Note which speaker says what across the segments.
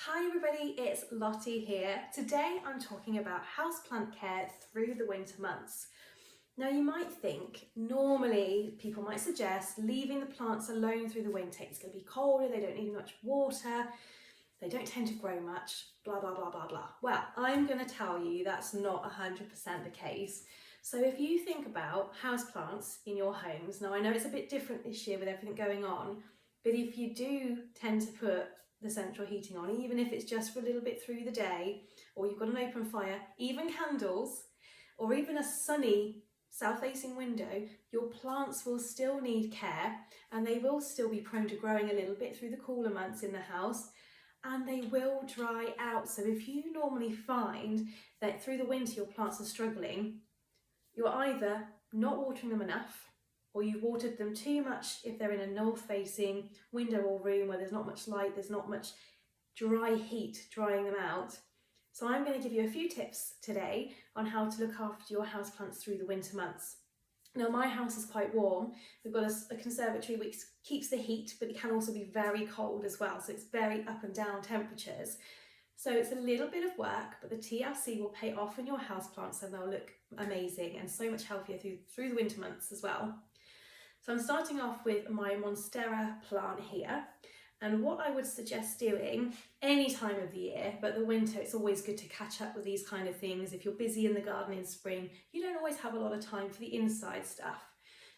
Speaker 1: Hi everybody, it's Lottie here. Today I'm talking about houseplant care through the winter months. Now you might think, normally people might suggest leaving the plants alone through the winter. It's going to be colder, they don't need much water, they don't tend to grow much, blah blah blah blah blah. Well, I'm going to tell you that's not 100% the case. So if you think about houseplants in your homes, now I know it's a bit different this year with everything going on, but if you do tend to put the central heating on, even if it's just for a little bit through the day, or you've got an open fire, even candles, or even a sunny south-facing window, your plants will still need care and they will still be prone to growing a little bit through the cooler months in the house, and they will dry out. So if you normally find that through the winter your plants are struggling, you're either not watering them enough, or you've watered them too much if they're in a north-facing window or room where there's not much light, there's not much dry heat drying them out. So I'm going to give you a few tips today on how to look after your houseplants through the winter months. Now my house is quite warm. We've got a conservatory which keeps the heat, but it can also be very cold as well. So it's very up and down temperatures. So it's a little bit of work, but the TLC will pay off in your houseplants and they'll look amazing and so much healthier through the winter months as well. So I'm starting off with my Monstera plant here, and what I would suggest doing any time of the year, but the winter it's always good to catch up with these kind of things. If you're busy in the garden in spring, you don't always have a lot of time for the inside stuff.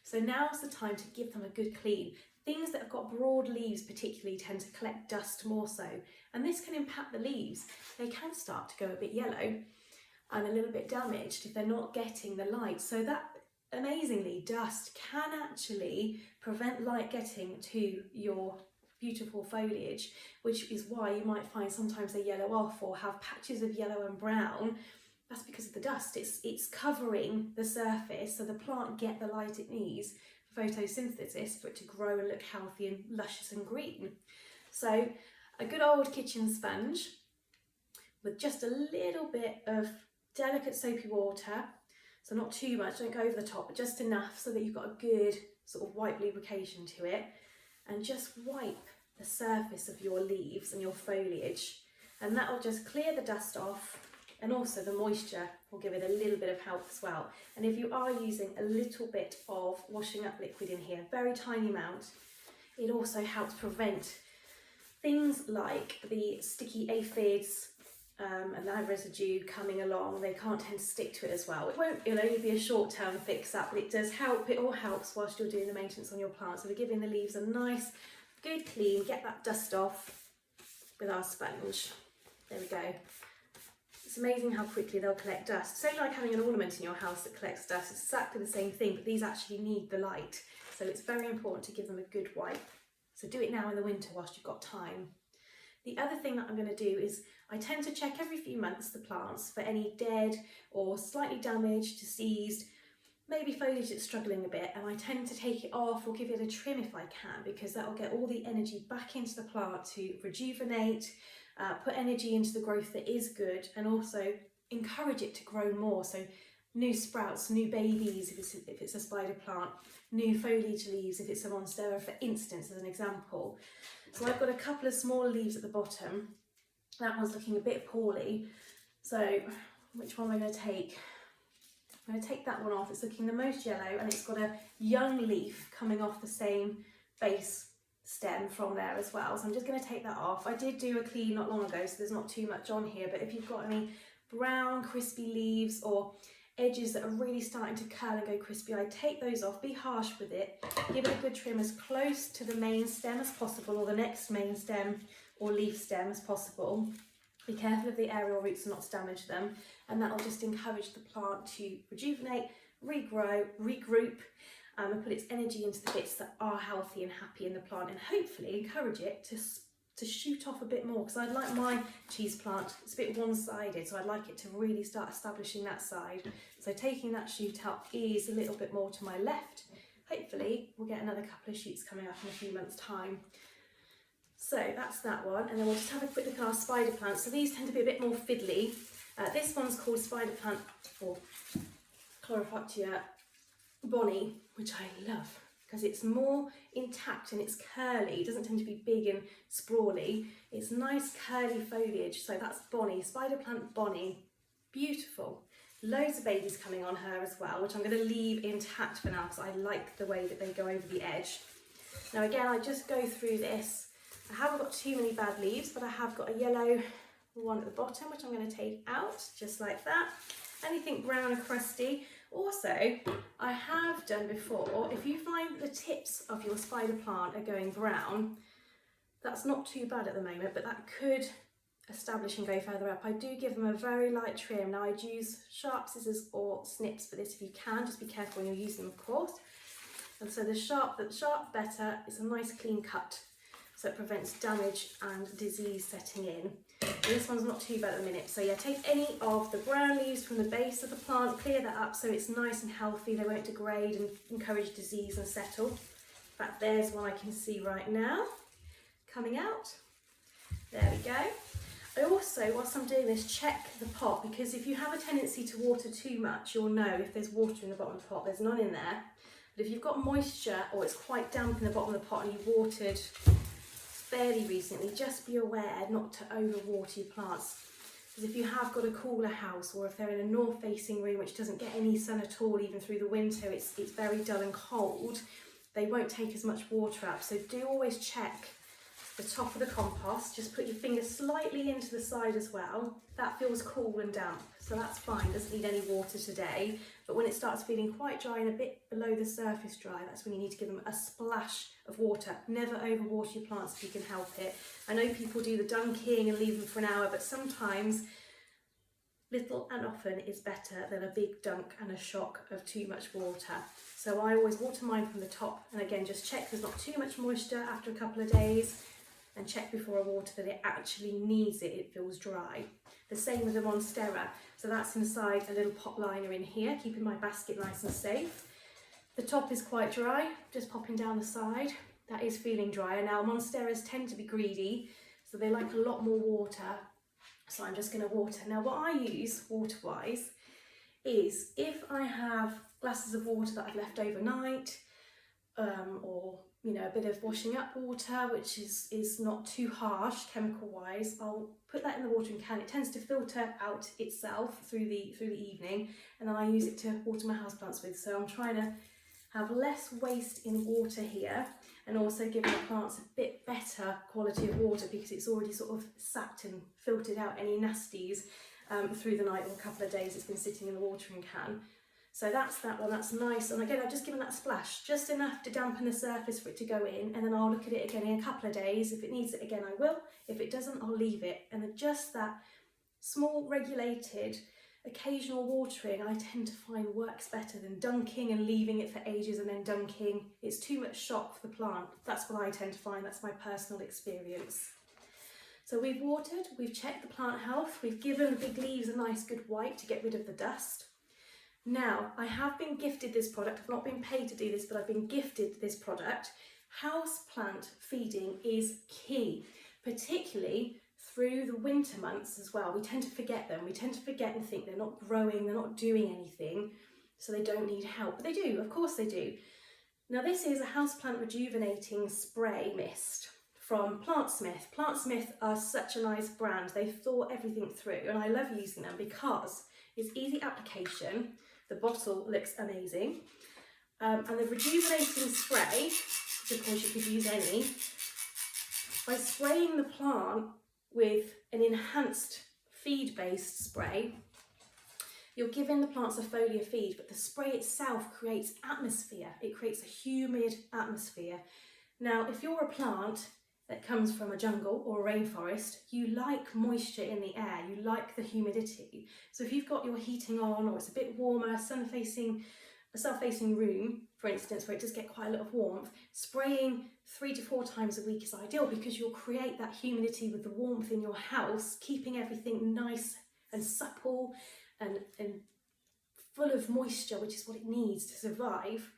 Speaker 1: So now's the time to give them a good clean. Things that have got broad leaves particularly tend to collect dust more so, and this can impact the leaves. They can start to go a bit yellow and a little bit damaged if they're not getting the light. So that, amazingly, dust can actually prevent light getting to your beautiful foliage, which is why you might find sometimes they yellow off or have patches of yellow and brown. That's because of the dust. It's covering the surface so the plant get the light it needs for photosynthesis for it to grow and look healthy and luscious and green. So a good old kitchen sponge with just a little bit of delicate soapy water, so not too much, don't go over the top, but just enough so that you've got a good sort of wipe lubrication to it, and just wipe the surface of your leaves and your foliage, and that will just clear the dust off, and also the moisture will give it a little bit of help as well. And if you are using a little bit of washing up liquid in here, very tiny amount, it also helps prevent things like the sticky aphids and that residue coming along. They can't tend to stick to it as well. It'll only be a short-term fix-up, but it does help. It all helps whilst you're doing the maintenance on your plants. So we're giving the leaves a nice, good clean, get that dust off with our sponge. There we go. It's amazing how quickly they'll collect dust. So like having an ornament in your house that collects dust, it's exactly the same thing, but these actually need the light. So it's very important to give them a good wipe. So do it now in the winter whilst you've got time. The other thing that I'm going to do is I tend to check every few months the plants for any dead or slightly damaged, diseased, maybe foliage that's struggling a bit, and I tend to take it off or give it a trim if I can, because that will get all the energy back into the plant to rejuvenate, put energy into the growth that is good, and also encourage it to grow more. So new sprouts, new babies if it's a spider plant, new foliage leaves if it's a Monstera, for instance, as an example. So I've got a couple of small leaves at the bottom. That one's looking a bit poorly. So which one am I going to take? I'm going to take that one off. It's looking the most yellow, and it's got a young leaf coming off the same base stem from there as well. So I'm just going to take that off. I did do a clean not long ago, so there's not too much on here, but if you've got any brown crispy leaves or edges that are really starting to curl and go crispy, I take those off, be harsh with it, give it a good trim as close to the main stem as possible, or the next main stem or leaf stem as possible. Be careful of the aerial roots not to damage them, and that will just encourage the plant to rejuvenate, regrow, regroup, and put its energy into the bits that are healthy and happy in the plant, and hopefully encourage it to shoot off a bit more, because I'd like my cheese plant, it's a bit one-sided, so I'd like it to really start establishing that side. So taking that shoot up is a little bit more to my left. Hopefully we'll get another couple of shoots coming up in a few months' time. So that's that one, and then we'll just have a quick look at our spider plants. So these tend to be a bit more fiddly. This one's called Spider Plant or Chlorophytia Bonnie, which I love. because it's more intact and it's curly. It doesn't tend to be big and sprawly. It's nice curly foliage. So that's Bonnie, spider plant Bonnie. Beautiful. Loads of babies coming on her as well, which I'm going to leave intact for now because I like the way that they go over the edge. Now again, I just go through this. I haven't got too many bad leaves, but I have got a yellow one at the bottom, which I'm going to take out just like that. Anything brown and crusty. Also, I have done before, if you find the tips of your spider plant are going brown, that's not too bad at the moment, but that could establish and go further up. I do give them a very light trim. Now I'd use sharp scissors or snips for this if you can, just be careful when you're using them, of course. And so the sharp better, it's a nice clean cut, so it prevents damage and disease setting in. This one's not too bad at the minute. So yeah, take any of the brown leaves from the base of the plant, clear that up so it's nice and healthy, they won't degrade and encourage disease and settle. In fact, there's one I can see right now coming out. There we go. I also, whilst I'm doing this, check the pot, because if you have a tendency to water too much, you'll know if there's water in the bottom of the pot. There's none in there. But if you've got moisture or it's quite damp in the bottom of the pot and you watered fairly recently, just be aware not to overwater your plants. Because if you have got a cooler house, or if they're in a north-facing room which doesn't get any sun at all, even through the winter, it's very dull and cold, they won't take as much water up. So do always check the top of the compost. Just put your finger slightly into the side as well. That feels cool and damp, so that's fine, doesn't need any water today. But when it starts feeling quite dry and a bit below the surface dry, that's when you need to give them a splash of water. Never overwater your plants if you can help it. I know people do the dunking and leave them for an hour, but sometimes little and often is better than a big dunk and a shock of too much water. So I always water mine from the top, and again, just check there's not too much moisture after a couple of days, and check before I water that it actually needs it, it feels dry. The same with the Monstera. So that's inside a little pot liner in here, keeping my basket nice and safe. The top is quite dry, just popping down the side. That is feeling drier. Now Monsteras tend to be greedy, so they like a lot more water. So I'm just going to water. Now what I use water-wise is if I have glasses of water that I've left overnight, or a bit of washing up water, which is not too harsh chemical wise, I'll put that in the watering can. It tends to filter out itself through the evening, and then I use it to water my houseplants with. So I'm trying to have less waste in water here, and also giving the plants a bit better quality of water, because it's already sort of sapped and filtered out any nasties through the night or a couple of days it's been sitting in the watering can. So that's that one, that's nice. And again, I've just given that splash, just enough to dampen the surface for it to go in, and then I'll look at it again in a couple of days. If it needs it again, I will. If it doesn't, I'll leave it. And then just that small, regulated, occasional watering, I tend to find works better than dunking and leaving it for ages and then dunking. It's too much shock for the plant. That's what I tend to find, that's my personal experience. So we've watered, we've checked the plant health, we've given the big leaves a nice good wipe to get rid of the dust. Now, I have been gifted this product. I've not been paid to do this, but I've been gifted this product. Houseplant feeding is key, particularly through the winter months as well. We tend to forget them. We tend to forget and think they're not growing, they're not doing anything, so they don't need help. But they do, of course they do. Now, this is a houseplant rejuvenating spray mist from Plantsmith. Plantsmith are such a nice brand. They've thought everything through, and I love using them because it's easy application. The bottle looks amazing, and the rejuvenating spray, which of course you could use any, by spraying the plant with an enhanced feed-based spray, you're giving the plants a foliar feed, but the spray itself creates atmosphere. It creates a humid atmosphere. Now, if you're a plant that comes from a jungle or a rainforest, you like moisture in the air, you like the humidity. So if you've got your heating on, or it's a bit warmer, a south-facing room, for instance, where it does get quite a lot of warmth, spraying 3 to 4 times a week is ideal, because you'll create that humidity with the warmth in your house, keeping everything nice and supple and full of moisture, which is what it needs to survive.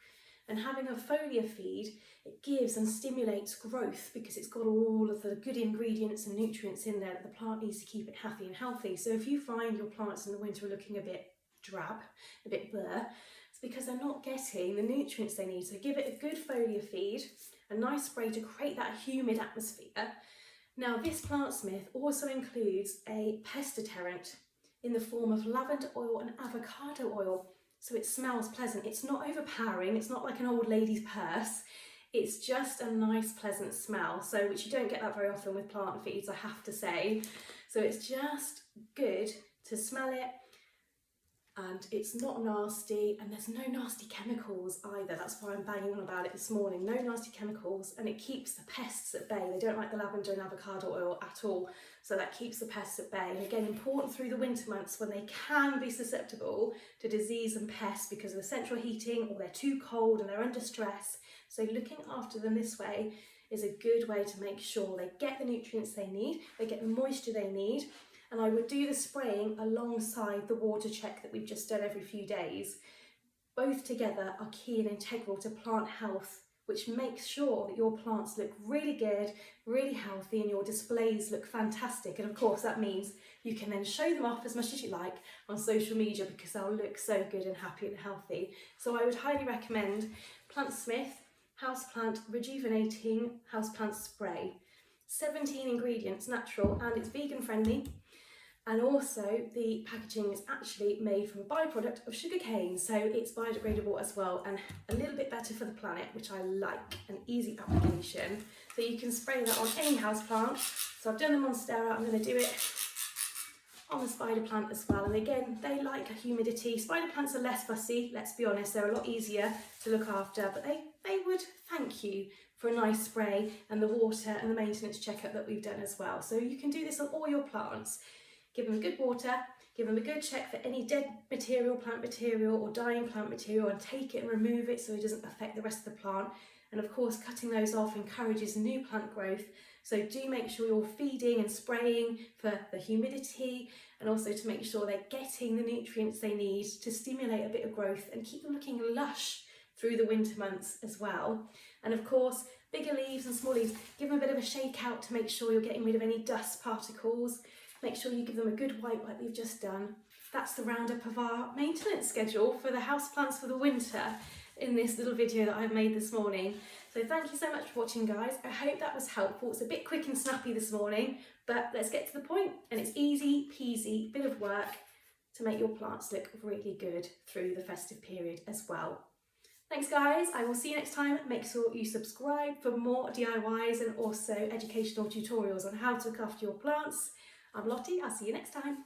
Speaker 1: And having a foliar feed, it gives and stimulates growth, because it's got all of the good ingredients and nutrients in there that the plant needs to keep it happy and healthy. So if you find your plants in the winter are looking a bit drab, a bit blur, It's because they're not getting the nutrients they need. So give it a good foliar feed, a nice spray to create that humid atmosphere. Now this Plantsmith also includes a pest deterrent in the form of lavender oil and avocado oil, so it smells pleasant. It's not overpowering, it's not like an old lady's purse, it's just a nice pleasant smell, so which you don't get that very often with plant feeds, I have to say. So it's just good to smell it, and it's not nasty, and there's no nasty chemicals either. That's why I'm banging on about it this morning. No nasty chemicals, and it keeps the pests at bay. They don't like the lavender and avocado oil at all, so that keeps the pests at bay. And again, important through the winter months when they can be susceptible to disease and pests because of the central heating, or they're too cold and they're under stress. So looking after them this way is a good way to make sure they get the nutrients they need, they get the moisture they need. And I would do the spraying alongside the water check that we've just done every few days. Both together are key and integral to plant health, which makes sure that your plants look really good, really healthy, and your displays look fantastic. And of course that means you can then show them off as much as you like on social media because they'll look so good and happy and healthy. So I would highly recommend Plantsmith Houseplant Rejuvenating Houseplant Spray. 17 ingredients, natural, and it's vegan friendly. And also the packaging is actually made from a byproduct of sugarcane, so it's biodegradable as well and a little bit better for the planet, which I like, an easy application. So you can spray that on any houseplant. So I've done the Monstera, I'm going to do it on the spider plant as well. And again, they like a humidity. Spider plants are less fussy, let's be honest, they're a lot easier to look after, but they would thank you for a nice spray and the water and the maintenance checkup that we've done as well. So you can do this on all your plants. Give them a good water, give them a good check for any dead material, plant material or dying plant material, and take it and remove it so it doesn't affect the rest of the plant. And of course, cutting those off encourages new plant growth. So do make sure you're feeding and spraying for the humidity, and also to make sure they're getting the nutrients they need to stimulate a bit of growth and keep them looking lush through the winter months as well. And of course, bigger leaves and small leaves, give them a bit of a shake out to make sure you're getting rid of any dust particles. Make sure you give them a good wipe like we've just done. That's the roundup of our maintenance schedule for the houseplants for the winter in this little video that I've made this morning. So thank you so much for watching, guys. I hope that was helpful. It's a bit quick and snappy this morning, but let's get to the point. And it's easy peasy bit of work to make your plants look really good through the festive period as well. Thanks guys, I will see you next time. Make sure you subscribe for more DIYs and also educational tutorials on how to look after your plants. I'm Lottie, I'll see you next time.